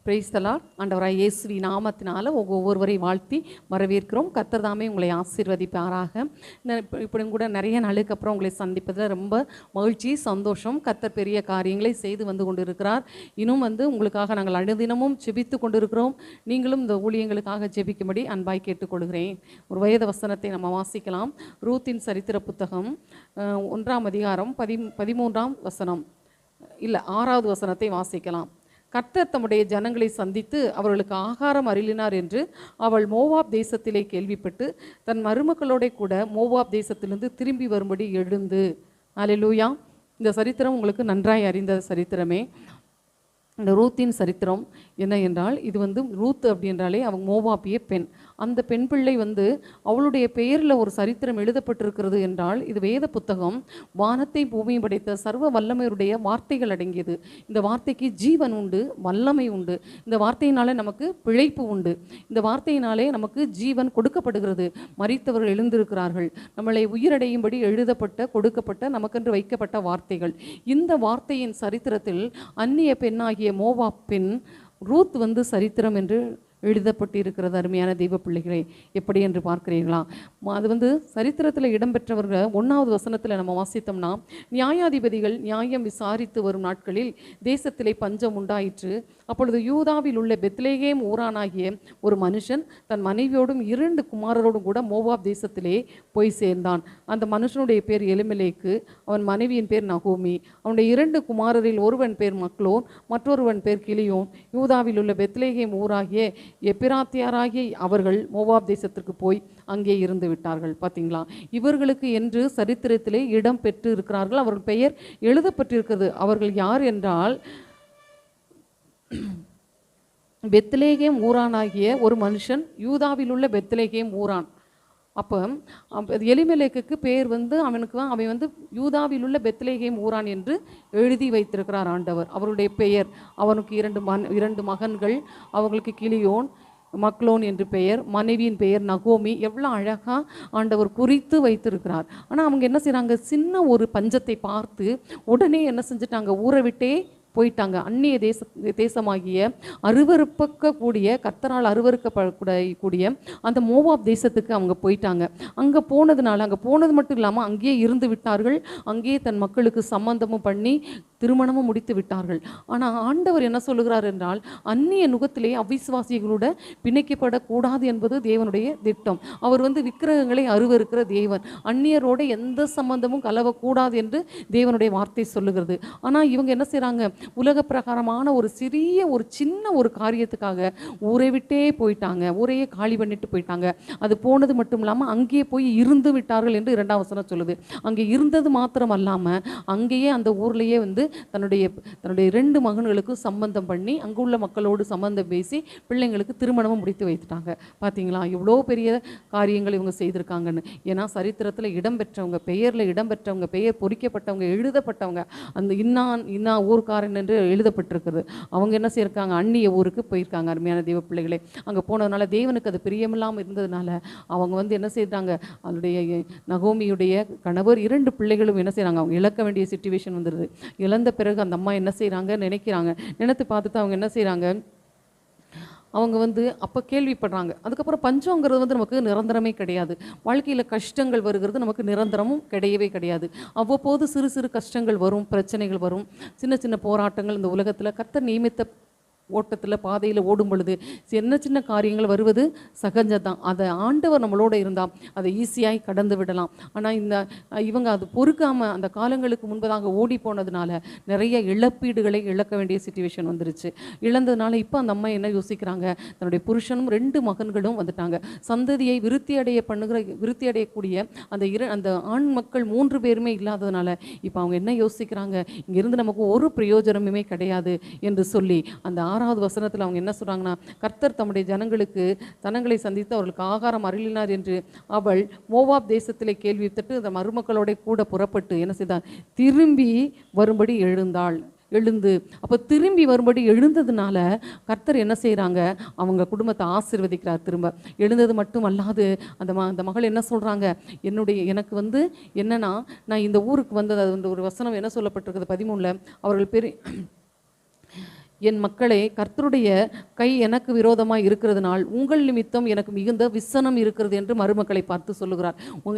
Praise the Lord. ஆண்டவராய் இயேசுவி நாமத்தினால ஒவ்வொருவரை வாழ்த்தி வரவேற்கிறோம். கர்த்தர் தாமே உங்களை ஆசீர்வதிப்பாராக. இப்படி கூட நிறைய நாளுக்கு அப்புறம் உங்களை சந்திப்பதில் ரொம்ப மகிழ்ச்சி, சந்தோஷம். கர்த்தர் பெரிய காரியங்களை செய்து வந்து கொண்டிருக்கிறார். இன்னும் உங்களுக்காக நாங்கள் அனுதினமும் ஜெபித்து கொண்டிருக்கிறோம். நீங்களும் இந்த ஊழியங்களுக்காக ஜெபிக்கும்படி அன்பாய் கேட்டுக்கொள்கிறேன். ஒரு வேத வசனத்தை நம்ம வாசிக்கலாம். ரூத்தின் சரித்திர புத்தகம் 1ஆம் அதிகாரம் 13ஆம் வசனம் இல்லை 6வது வசனத்தை வாசிக்கலாம். கர்த்தர் தம்முடைய ஜனங்களை சந்தித்து அவர்களுக்கு ஆகாரம் அருளினார் என்று அவள் மோவாப் தேசத்திலே கேள்விப்பட்டு தன் மருமக்களோட கூட மோவாப் தேசத்திலிருந்து திரும்பி வரும்படி எழுந்து. அல்லேலூயா. இந்த சரித்திரம் உங்களுக்கு நன்றாய் அறிந்த சரித்திரமே. இந்த ரூத்தின் சரித்திரம் என்ன என்றால், இது ரூத் அப்படின்றாலே அவங்க மோவாபிய பெண். அந்த பெண் பிள்ளை அவளுடைய பெயரில் ஒரு சரித்திரம் எழுதப்பட்டிருக்கிறது என்றால், இது வேத புத்தகம். வானத்தை பூமியும் படைத்த சர்வ வல்லமையுடைய வார்த்தைகள் அடங்கியது. இந்த வார்த்தைக்கு ஜீவன் உண்டு, வல்லமை உண்டு. இந்த வார்த்தையினாலே நமக்கு பிழைப்பு உண்டு. இந்த வார்த்தையினாலே நமக்கு ஜீவன் கொடுக்கப்படுகிறது. மரித்தவர்கள் எழுந்திருக்கிறார்கள். நம்மளை உயிரடையும்படி எழுதப்பட்ட, கொடுக்கப்பட்ட, நமக்கென்று வைக்கப்பட்ட வார்த்தைகள். இந்த வார்த்தையின் சரித்திரத்தில் அந்நிய பெண்ணாகிய மோவாப் பெண் ரூத் சரித்திரம் என்று எழுதப்பட்டிருக்கிறது. அருமையான தெய்வ பிள்ளைகளே, எப்படி என்று பார்க்கிறீர்களா? அது சரித்திரத்தில் இடம்பெற்றவர்கள் 1வது வசனத்தில் நம்ம வாசித்தோம்னா, நியாயாதிபதிகள் நியாயம் விசாரித்து வரும் நாட்களில் தேசத்திலே பஞ்சம் உண்டாயிற்று. அப்பொழுது யூதாவில் உள்ள பெத்லேகேம் ஊரானாகிய ஒரு மனுஷன் தன் மனைவியோடும் 2 குமாரரோடும் கூட மோவாப் தேசத்திலே போய் சேர்ந்தான். அந்த மனுஷனுடைய பேர் எலிமெலேக்கு, அவன் மனைவியின் பேர் நகோமி. அவனுடைய 2 குமாரரில் ஒருவன் பேர் மக்லோன், மற்றொருவன் பேர் கிலியோன். யூதாவில் உள்ள பெத்லேகேம் ஊராகிய எப்பிராத்தியாராகிய அவர்கள் மோவாப் தேசத்திற்கு போய் அங்கே இருந்து விட்டார்கள். பார்த்தீங்களா? இவர்களுக்கு என்று சரித்திரத்திலே இடம் பெற்று இருக்கிறார்கள். அவர்கள் பெயர் எழுதப்பட்டிருக்கிறது. அவர்கள் யார் என்றால், பெத்லேகேம் ஊரானாகிய ஒரு மனுஷன், யூதாவில் உள்ள பெத்லேகேம் ஊரான். அப்போ எலிமெலேக்குக்கு பேர் அவன் யூதாவில் உள்ள பெத்லேகேம் ஊரான் என்று எழுதி வைத்திருக்கிறார் ஆண்டவர். அவருடைய பெயர், அவனுக்கு 2 மகன்கள், அவங்களுக்கு கிலியோன், மக்லோன் என்று பெயர், மனைவியின் பெயர் நகோமி. எவ்வளோ அழகாக ஆண்டவர் குறித்து வைத்திருக்கிறார். ஆனால் அவங்க என்ன செய்கிறாங்க? சின்ன ஒரு பஞ்சத்தை பார்த்து உடனே என்ன செஞ்சுட்டாங்க? ஊரை விட்டே போயிட்டாங்க. அந்நிய தேசமாகிய அருவருப்பக்கூடிய, கர்த்தரால் அருவருக்கப்படக்கூடிய அந்த மோவாப் தேசத்துக்கு அவங்க போயிட்டாங்க. அங்கே போனது மட்டும் இல்லாமல் அங்கேயே இருந்து விட்டார்கள். அங்கேயே தன் மக்களுக்கு சம்பந்தமும் பண்ணி திருமணமும் முடித்து விட்டார்கள். ஆனால் ஆண்டவர் என்ன சொல்லுகிறார் என்றால், அந்நிய நுகத்திலே அவிசுவாசிகளோட பிணைக்கப்படக்கூடாது என்பது தேவனுடைய திட்டம். அவர் விக்கிரகங்களை அருவருக்கிற தேவன். அந்நியரோட எந்த சம்பந்தமும் கலவக்கூடாது என்று தேவனுடைய வார்த்தை சொல்லுகிறது. ஆனால் இவங்க என்ன செய்கிறாங்க? உலக பிரகாரமான ஒரு சின்ன ஒரு காரியத்துக்காக ஊரை விட்டே போயிட்டாங்க. ஊரையே காலி பண்ணிட்டு போயிட்டாங்க. அது போனது மட்டும் இல்லாமல் அங்கேயே போய் இருந்து விட்டார்கள் என்று 2ஆம் வசனம் சொல்லுது. அங்கே இருந்தது மாத்திரம் அல்லாமல் அங்கேயே அந்த ஊர்லேயே தன்னுடைய 2 மகன்களுக்கு சம்பந்தம் பண்ணி அங்குள்ள மக்களோடு சம்பந்தம் பேசி பிள்ளைங்களுக்கு திருமணமும் முடித்து வைத்துட்டாங்க. பார்த்தீங்களா? இவ்வளோ பெரிய காரியங்கள் இவங்க செய்திருக்காங்கன்னு. ஏன்னா சரித்திரத்தில் இடம்பெற்றவங்க, பெயரில் இடம்பெற்றவங்க, பெயர் பொறிக்கப்பட்டவங்க, எழுதப்பட்டவங்க, அந்த இன்னா ஊர்க்காரன் என்று எழுதப்பட்டிருக்கிறது. அவங்க என்ன செய்யிருக்காங்க? அந்நிய ஊருக்கு போயிருக்காங்க. அருமையான தெய்வ பிள்ளைகளே, அங்கே போனதுனால தேவனுக்கு அது பிரியமில்லாமல் இருந்ததுனால அவங்க என்ன செய்தாங்க? அவருடைய நகோமியுடைய கணவர் 2 பிள்ளைகளும் என்ன செய்கிறாங்க? அவங்க இழக்க வேண்டிய சிச்சுவேஷன் வந்துடுது. இழந்த பிறகு அந்த அம்மா என்ன செய்கிறாங்க? நினைத்து பார்த்துட்டு அவங்க என்ன செய்கிறாங்க? அவங்க அப்போ கேள்விப்படுறாங்க. அதுக்கப்புறம் பஞ்சங்கிறது நமக்கு நிரந்தரமே கிடையாது. வாழ்க்கையில் கஷ்டங்கள் வருகிறது நமக்கு நிரந்தரமும் கிடையவே கிடையாது. அவ்வப்போது சிறு சிறு கஷ்டங்கள் வரும், பிரச்சனைகள் வரும், சின்ன சின்ன போராட்டங்கள் இந்த உலகத்தில் கர்த்தர் நியமித்த ஓட்டத்தில் பாதையில் ஓடும் பொழுது சின்ன காரியங்கள் வருவது சகஜம்தான். அதை ஆண்டவர் நம்மளோட இருந்தால் அதை ஈஸியாகி கடந்து விடலாம். ஆனால் இவங்க அது பொறுக்காமல் அந்த காலங்களுக்கு முன்பதாக ஓடி போனதுனால நிறைய இழப்பீடுகளை இழக்க வேண்டிய சிச்சுவேஷன் வந்துருச்சு. இழந்ததுனால இப்போ அந்த அம்மா என்ன யோசிக்கிறாங்க? தன்னுடைய புருஷனும் 2 மகன்களும் வந்துட்டாங்க. சந்ததியை விருத்தி அடையக்கூடிய அந்த ஆண் மக்கள் 3 பேருமே இல்லாததுனால இப்போ அவங்க என்ன யோசிக்கிறாங்க? இங்கிருந்து நமக்கு ஒரு பிரயோஜனமுமே கிடையாது என்று சொல்லி அந்த 6வது வசனத்தில் அவங்க என்ன சொல்கிறாங்கன்னா, கர்த்தர் தம்முடைய ஜனங்களை சந்தித்து அவர்களுக்கு ஆகாரம் அருளினார் என்று அவள் மோவாப் தேசத்திலே கேள்விப்பட்டு அந்த மருமக்களோட கூட புறப்பட்டு என்ன செய்தார்? திரும்பி வரும்படி எழுந்து. அப்போ திரும்பி வரும்படி எழுந்ததுனால கர்த்தர் என்ன செய்கிறாங்க? அவங்க குடும்பத்தை ஆசீர்வதிக்கிறார். திரும்ப எழுந்தது மட்டும் அல்லாது அந்த மகள் என்ன சொல்கிறாங்க? எனக்கு என்னன்னா, நான் இந்த ஊருக்கு வந்தது. அது ஒரு வசனம் என்ன சொல்லப்பட்டிருக்குது 13ல், அவர்கள் என் மக்களே, கர்த்தருடைய கை எனக்கு விரோதமாக இருக்கிறதுனால் உங்கள் நிமித்தம் எனக்கு மிகுந்த விசனம் இருக்கிறது என்று மருமக்களை பார்த்து சொல்லுகிறார்.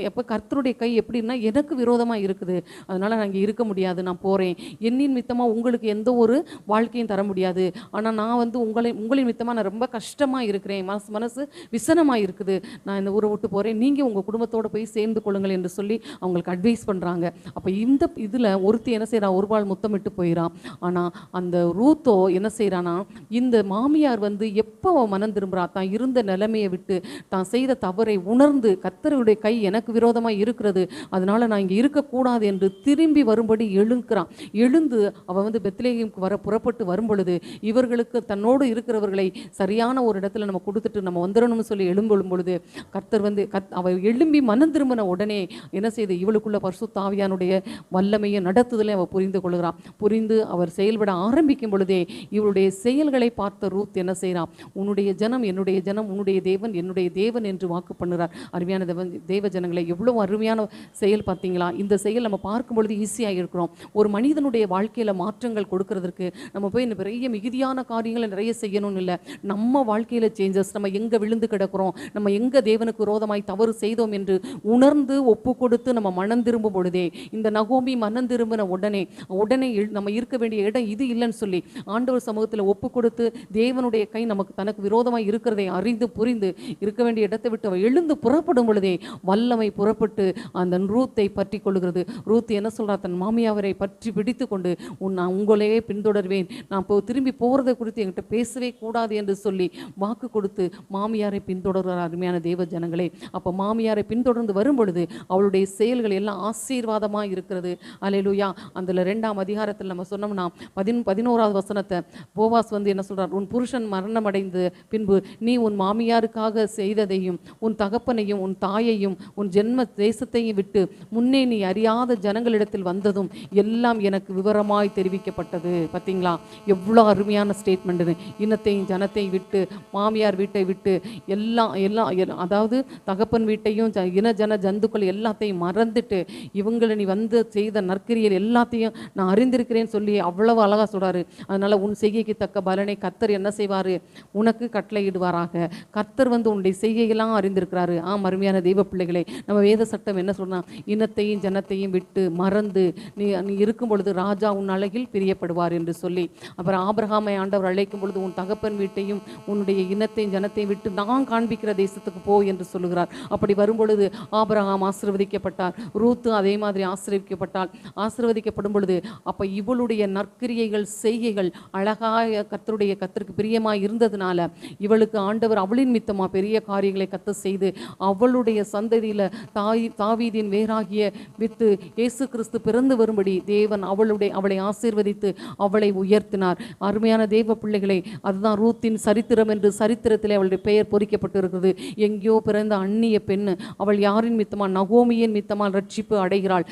எப்போ கர்த்தருடைய கை எப்படின்னா எனக்கு விரோதமாக இருக்குது, அதனால் நான் இங்கே இருக்க முடியாது, நான் போகிறேன். என்னின் நிமித்தமாக உங்களுக்கு எந்த ஒரு வாழ்க்கையும் தர முடியாது, ஆனால் நான் வந்து உங்களின் நிமித்தமாக நான் ரொம்ப கஷ்டமாக இருக்கிறேன், மனசு விசனமாக இருக்குது, நான் இந்த ஊரை விட்டு போகிறேன், நீங்கள் உங்கள் குடும்பத்தோடு போய் சேர்ந்து கொள்ளுங்கள் என்று சொல்லி அவங்களுக்கு அட்வைஸ் பண்ணுறாங்க. அப்போ இந்த இதில் ஒருத்தி என்ன செய்கிறான், ஒரு பால் முத்தமிட்டு போயிடான். ஆனால் அந்த ரூத்தோ என்ன செய்கிறான்னா, இந்த மாமியார் வந்து எப்போ மனம் திரும்புகிறா, தான் இருந்த நிலைமையை விட்டு தான் செய்த தவறை உணர்ந்து கர்த்தருடைய கை எனக்கு விரோதமாக இருக்கிறது, அதனால் நான் இங்கே இருக்கக்கூடாது என்று திரும்பி வரும்படி எழுந்து அவள் வந்து பெத்லேகேமுக்கு புறப்பட்டு வரும் பொழுது இவர்களுக்கு தன்னோடு இருக்கிறவர்களை சரியான ஒரு இடத்துல நம்ம கொடுத்துட்டு நம்ம வந்துடணும்னு சொல்லி எழும்பும் பொழுது கர்த்தர் வந்து அவள் எழும்பி மனம் திரும்பின உடனே என்ன செய்து இவளுக்குள்ள பரிசுத்த ஆவியானுடைய வல்லமையை நடத்துதலை அவள் புரிந்து கொள்கிறான். புரிந்து அவர் செயல்பட ஆரம்பிக்கும் பொழுதே இவருடைய செயல்களை பார்த்த ரூத் என்ன செய்கிறான், உன்னுடைய ஜனம் என்னுடைய ஜனம், உன்னுடைய தேவன் என்னுடைய தேவன் என்று வாக்கு பண்ணுறார். அருமையான தேவ ஜனங்களை எவ்வளோ அருமையான செயல் பார்த்தீங்களா. இந்த செயல் நம்ம பார்க்கும் பொழுது ஈஸியாக இருக்கிறோம். ஒரு மனிதனுடைய வாழ்க்கையில் மாற்றங்கள் கொடுக்கறதுக்கு நம்ம போய் நிறைய மிகுதியான காரியங்களை நிறைய செய்யணும்னு இல்லை. நம்ம வாழ்க்கையில் சேஞ்சஸ், நம்ம எங்கே விழுந்து கிடக்கிறோம், நம்ம எங்கே தேவனுக்கு விரோதமாய் தவறு செய்தோம் என்று உணர்ந்து ஒப்பு கொடுத்து நம்ம மனம் திரும்பும் பொழுதே, இந்த நகோமி மனம் திரும்பின உடனே நம்ம இருக்க வேண்டிய இடம் இது இல்லைன்னு சொல்லி ஆண்டவர் சமூகத்தில் ஒப்பு கொடுத்து தேவனுடைய கை நமக்கு தனக்கு விரோதமாக இருக்கிறதை அறிந்து புரிந்து இருக்க வேண்டிய இடத்தை விட்டு அவள் எழுந்து புறப்படும் பொழுதே வல்லமை புறப்பட்டு அந்த ரூத்தை பற்றி கொள்கிறது. ரூத் என்ன சொல்றா, தன் மாமியாவரை பற்றி பிடித்து கொண்டு நான் உங்களையே பின்தொடர்வேன், நான் திரும்பி போகிறதை குறித்து என்கிட்ட பேசவே கூடாது என்று சொல்லி வாக்கு கொடுத்து மாமியாரை பின்தொடர்கிறார். அருமையான தேவ ஜனங்களே, அப்போ மாமியாரை பின்தொடர்ந்து வரும் பொழுது அவளுடைய செயல்கள் எல்லாம் ஆசீர்வாதமாக இருக்கிறது. அல்லேலூயா. அதில் 2ஆம் அதிகாரத்தில் நம்ம சொன்னோம்னா 11வது வசனத்தை போவாஸ் வந்து என்ன சொல்றார், உன் புருஷன் மரணம் அடைந்து பின்பு நீ உன் மாமியாருக்காக செய்ததையும் உன் தகப்பனையும் உன் தாயையும் உன் ஜென்ம தேசத்தையும் விட்டு முன்னே நீ அறியாத ஜனங்களிடத்தில் வந்ததும் எல்லாம் எனக்கு விவரமாய் தெரிவிக்கப்பட்டது. பார்த்தீங்களா எவ்வளோ அருமையான ஸ்டேட்மெண்ட்டு. இனத்தையும் ஜனத்தையும் விட்டு மாமியார் வீட்டை விட்டு எல்லாம் அதாவது தகப்பன் வீட்டையும் இன ஜன ஜந்துக்கள் எல்லாத்தையும் மறந்துட்டு இவங்களை நீ வந்து செய்த நற்கிரியல் எல்லாத்தையும் நான் அறிந்திருக்கிறேன்னு சொல்லி அவ்வளவு அழகாக சொல்கிறாரு. அதனால் உன் செய்கைக்கு தக்க பலனை கர்த்தர் என்ன செய்வார், உனக்கு கட்டளையிடுவாராக. கர்த்தர் வந்து உன்னுடைய செய்கையெல்லாம் அறிந்திருக்கிறாரு. அருமையான தெய்வ பிள்ளைகளே, நம்ம வேத சட்டம் என்ன சொன்னால், இனத்தையும் ஜனத்தையும் விட்டு மறந்து நீ இருக்கும் பொழுது ராஜா உன் அழகில் பிரியப்படுவார் என்று சொல்லி, அப்புறம் ஆபிரகாமை ஆண்டவர் அழைக்கும் பொழுது உன் தகப்பன் வீட்டையும் உன்னுடைய இனத்தையும் ஜனத்தையும் விட்டு நான் காண்பிக்கிற தேசத்துக்கு போ என்று சொல்லுகிறார். அப்படி வரும்பொழுது ஆபிரகாம் ஆசீர்வதிக்கப்பட்டார், ரூத்து அதே மாதிரி ஆசீர்வதிக்கப்படும் பொழுது அப்போ இவளுடைய நற்கிரியைகள் செய்கைகள் அழகாக கர்த்தருக்கு பிரியமாக இருந்ததுனால இவளுக்கு ஆண்டவர் அவளின் மித்தமாக பெரிய காரியங்களை கத்த செய்து அவளுடைய சந்ததியில் தாவீதின் வேறாகிய வித்து இயேசு கிறிஸ்து பிறந்து வரும்படி தேவன் அவளை ஆசீர்வதித்து அவளை உயர்த்தினார். அருமையான தேவ பிள்ளைகளை, அதுதான் ரூத்தின் சரித்திரம் என்று சரித்திரத்தில் அவளுடைய பெயர் பொறிக்கப்பட்டு இருக்கிறது. எங்கேயோ பிறந்த அந்நிய பெண், அவள் யாரின் மித்தமாக, நகோமியின் மித்தமாக ரட்சிப்பு அடைகிறாள்.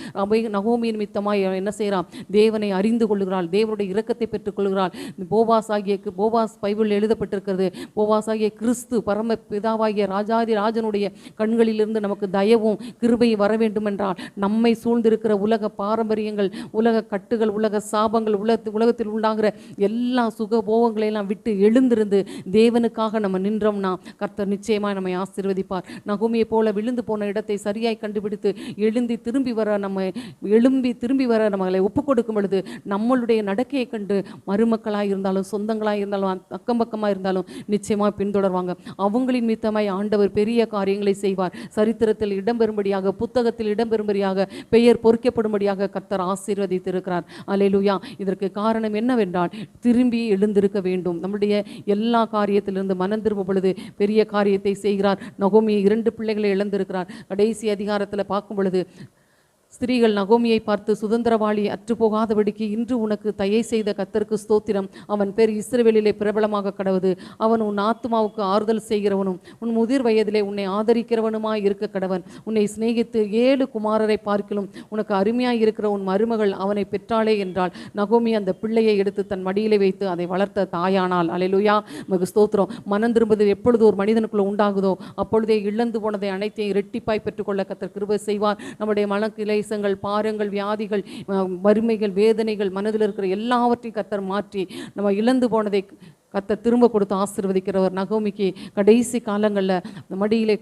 நகோமியின் மித்தமாக என்ன செய்கிறாள், தேவனை அறிந்து கொள்கிறாள், தேவனுடைய இரக்கத்தை பெற்றுக் கொள்கிறாள். போவாஸ் பைபிள் எழுதப்பட்டிருக்கிறது. போவாஸ் ஆகிய கிறிஸ்து பரம பிதாவாகிய ராஜாதி ராஜனுடைய கண்களிலிருந்து நமக்கு தயவும் கிருபையும் வர வேண்டும் என்றால் நம்மை சூழ்ந்திருக்கிற உலக பாரம்பரியங்கள், உலக கட்டுகள், உலக சாபங்கள், உலகத்தில் உண்டாகிற எல்லா சுகபோகங்களையெல்லாம் விட்டு எழுந்திருந்து தேவனுக்காக நம்ம நின்றோம்னா கர்த்தர் நிச்சயமாக நம்மை ஆசீர்வதிப்பார். நகோமியை போல விழுந்து போன இடத்தை சரியாய் கண்டுபிடித்து எழும்பி திரும்பி வர நம்மளை ஒப்புக் கொடுக்கும் பொழுது நம்மளுடைய நடக்கையை கண்டு மருமக்களாக இருந்தாலும் சொந்தங்களாக இருந்தாலும் அக்கம் பக்கமாக இருந்தாலும் நிச்சயமாக பின்தொடர்வாங்க. அவங்களின் மித்தமாய் ஆண்டவர் பெரிய காரியங்களை செய்வார். சரித்திரத்தில் இடம்பெறும்படியாக, புத்தகத்தில் இடம்பெறும்படியாக, பெயர் பொறிக்கப்படும்படியாக கர்த்தர் ஆசீர்வதித்திருக்கிறார். அல்லேலூயா. இதற்கு காரணம் என்னவென்றால் திரும்பி எழுந்திருக்க வேண்டும். நம்முடைய எல்லா காரியத்திலிருந்து மனம் திரும்ப பொழுது பெரிய காரியத்தை செய்கிறார். நகோமி 2 பிள்ளைகளை இழந்திருக்கிறார். கடைசி அதிகாரத்தில் பார்க்கும் பொழுது ஸ்திரீகள் நகோமியை பார்த்து, சுதந்திரவாளி அற்று போகாதபடிக்கு இன்று உனக்கு தயை செய்த கர்த்தருக்கு ஸ்தோத்திரம், அவன் பேர் இஸ்ரவேலிலே பிரபலமாக கடவுது, அவன் உன் ஆத்துமாவுக்கு ஆறுதல் செய்கிறவனும் உன் முதிர் வயதிலே உன்னை ஆதரிக்கிறவனுமாய் இருக்க கடவன், உன்னை சிநேகித்து 7 குமாரரை பார்க்கிலும் உனக்கு அருமையாய் இருக்கிற உன் மருமகள் அவனை பெற்றாளே என்றாள். நகோமி அந்த பிள்ளையை எடுத்து தன் மடியிலே வைத்து அதை வளர்த்த தாயானாள். அல்லேலூயா. நமக்கு ஸ்தோத்திரம். மனம் திரும்புவது எப்பொழுது ஒரு மனிதனுக்குள்ள உண்டாகுதோ அப்பொழுதே இழந்து போனதை அனைத்தையும் இரட்டிப்பாய் பெற்றுக்கொள்ள கர்த்தர் கிருபை செய்வார். நம்முடைய மனக்கிளை கிளேசங்கள், பாரங்கள், வியாதிகள், வறுமைகள், வேதனைகள், மனதில் இருக்கிற எல்லாவற்றையும் கர்த்தர் மாற்றி நம்ம இழந்து போனதை கர்த்தர் திரும்ப கொடுத்து ஆசீர்வதிக்கிறவர். நகோமிக்கு கடைசி காலங்களில் மடியிலே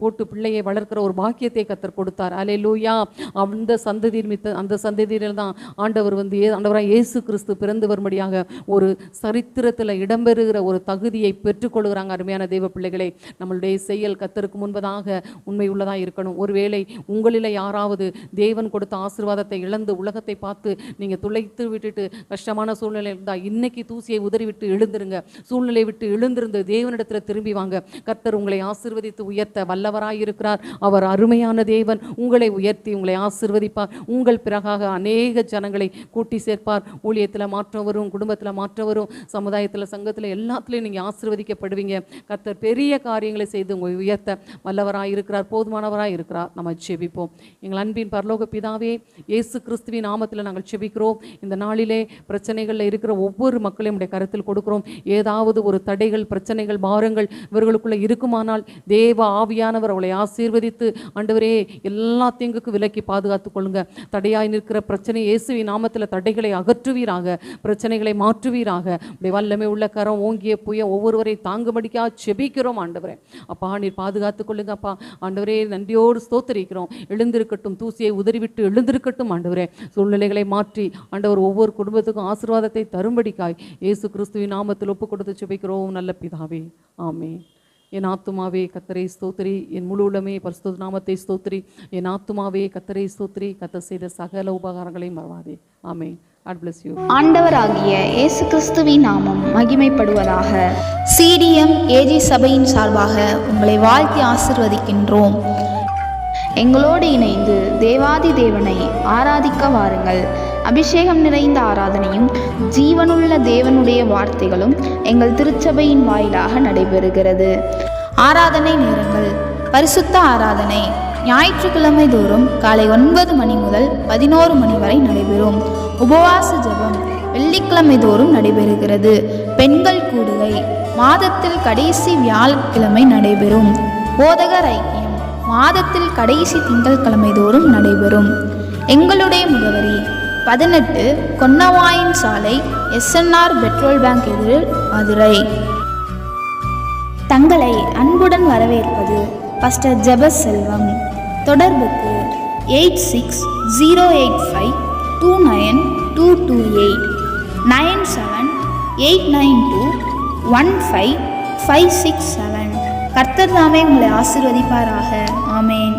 போட்டு பிள்ளையை வளர்க்கிற ஒரு பாக்கியத்தை கர்த்தர் கொடுத்தார். அல்லேலூயா. அந்த சந்ததியில் தான் ஆண்டவர் ஆண்டவராக இயேசு கிறிஸ்து பிறந்து வரும்படியாக ஒரு சரித்திரத்தில் இடம்பெறுகிற ஒரு தகுதியை பெற்றுக்கொள்கிறாங்க. அருமையான தேவ பிள்ளைகளே, நம்மளுடைய செயல் கர்த்தருக்கு முன்பதாக உண்மை உள்ளதாக இருக்கணும். ஒருவேளை உங்களில் யாராவது தேவன் கொடுத்த ஆசீர்வாதத்தை இழந்து உலகத்தை பார்த்து நீங்கள் துளைத்து விட்டுட்டு கஷ்டமான சூழ்நிலை இருந்தால் இன்னைக்கு தூசியை உதறிவிட்டு எழுந்துருங்க. சூழ்நிலை விட்டு எழுந்திருந்து தேவனிடத்தில் திரும்பி வாங்க. கர்த்தர் உங்களை ஆசீர்வதித்து உயர்த்த வல்லவராய் இருக்கிறார். அவர் அருமையான தேவன். உங்களை உயர்த்தி உங்களை ஆசீர்வதிப்பார். உங்கள் பிறகாக அநேக ஜனங்களை கூட்டி சேர்ப்பார். ஊழியத்தில் மாற்றம் வரும், குடும்பத்தில் மாற்றம் வரும், சமுதாயத்தில், சங்கத்தில், எல்லாத்துலேயும் நீங்கள் ஆசீர்வதிக்கப்படுவீங்க. கர்த்தர் பெரிய காரியங்களை செய்து உங்களை உயர்த்த வல்லவராய் இருக்கிறார், போதுமானவராய் இருக்கிறார். நம்ம செபிப்போம். எங்கள் அன்பின் பரலோக பிதாவே, இயேசு கிறிஸ்துவின் நாமத்தில் நாங்கள் செபிக்கிறோம். இந்த நாளிலே பிரச்சனைகளில் இருக்கிற ஒவ்வொரு மக்களையும் உடைய கருத்தில் கொடுக்கிறோம். ஏதாவது ஒரு தடைகள், பிரச்சனைகள், பாரங்கள் இவர்களுக்குள்ளே இருக்குமானால் தேவ ஆவியானவர் அவளை ஆசீர்வதித்து ஆண்டவரே எல்லா தீங்குக்கும் விலக்கி பாதுகாத்து கொள்ளுங்க. தடையாய் நிற்கிற பிரச்சனை இயேசுவின் நாமத்தில் தடைகளை அகற்றுவீராக, பிரச்சனைகளை மாற்றுவீராக. உடைய வல்லமை உள்ள கரம் ஓங்கிய புய ஒவ்வொருவரை தாங்கும்படிக்கா செபிக்கிறோம். ஆண்டவரே அப்பா, நீர் பாதுகாத்து கொள்ளுங்க அப்பா. ஆண்டவரே நன்றியோடு ஸ்தோத்திரிக்கிறோம். எழுந்திருக்கட்டும், தூசியை உதறிவிட்டு எழுந்திருக்கட்டும். ஆண்டவரே சூழ்நிலைகளை மாற்றி ஆண்டவர் ஒவ்வொரு குடும்பத்துக்கும் ஆசீர்வாதத்தை தரும்படிக்காய் இயேசு கிறிஸ்துவின் நாமத்தில் ஒப்பு கொடுத்து செபிக்கிறோம் நல்ல பிதாவே, ஆமென். என் ஆத்துமாவே கர்த்தரை ஸ்தோத்திரி, என் முழு உள்ளமே பரிசுத்த நாமத்தை ஸ்தோத்திரி. என் ஆத்துமாவே கர்த்தரை ஸ்தோத்திரி, கர்த்தர் செய்த சகல உபகாரங்களையும் மறவாதே. ஆமென். God bless you. ஆண்டவராகிய இயேசு கிறிஸ்துவின் நாமம் மகிமைப்படுவதாக. CDM AG சபையின் சார்பாக உங்களை வாழ்த்தி ஆசீர்வதிக்கின்றோம். எங்களோடு இணைந்து தேவாதி தேவனை ஆராதிக்க வாருங்கள். அபிஷேகம் நிறைந்த ஆராதனையும் ஜீவனுள்ள தேவனுடைய வார்த்தைகளும் எங்கள் திருச்சபையின் வாயிலாக நடைபெறுகிறது. ஆராதனை நேரங்கள்: பரிசுத்த ஆராதனை ஞாயிற்றுக்கிழமை தோறும் காலை 9 மணி முதல் 11 மணி வரை நடைபெறும். உபவாச ஜெபம் வெள்ளிக்கிழமை தோறும் நடைபெறுகிறது. பெண்கள் கூடுகை மாதத்தில் கடைசி வியாழக்கிழமை நடைபெறும். போதகர் ஐக்கியம் மாதத்தில் கடைசி திங்கட்கிழமை தோறும் நடைபெறும். எங்களுடைய முகவரி 18 கொன்னவாயின் சாலை, SNR பெட்ரோல் பேங்க் எதிரில், மதுரை. தங்களை அன்புடன் வரவேற்பது பாஸ்டர் ஜெபஸ் செல்வம். தொடர்புக்கு 8608529228 9789215567. கர்த்தர் தாமே உங்களை ஆசீர்வதிப்பாராக. ஆமென்.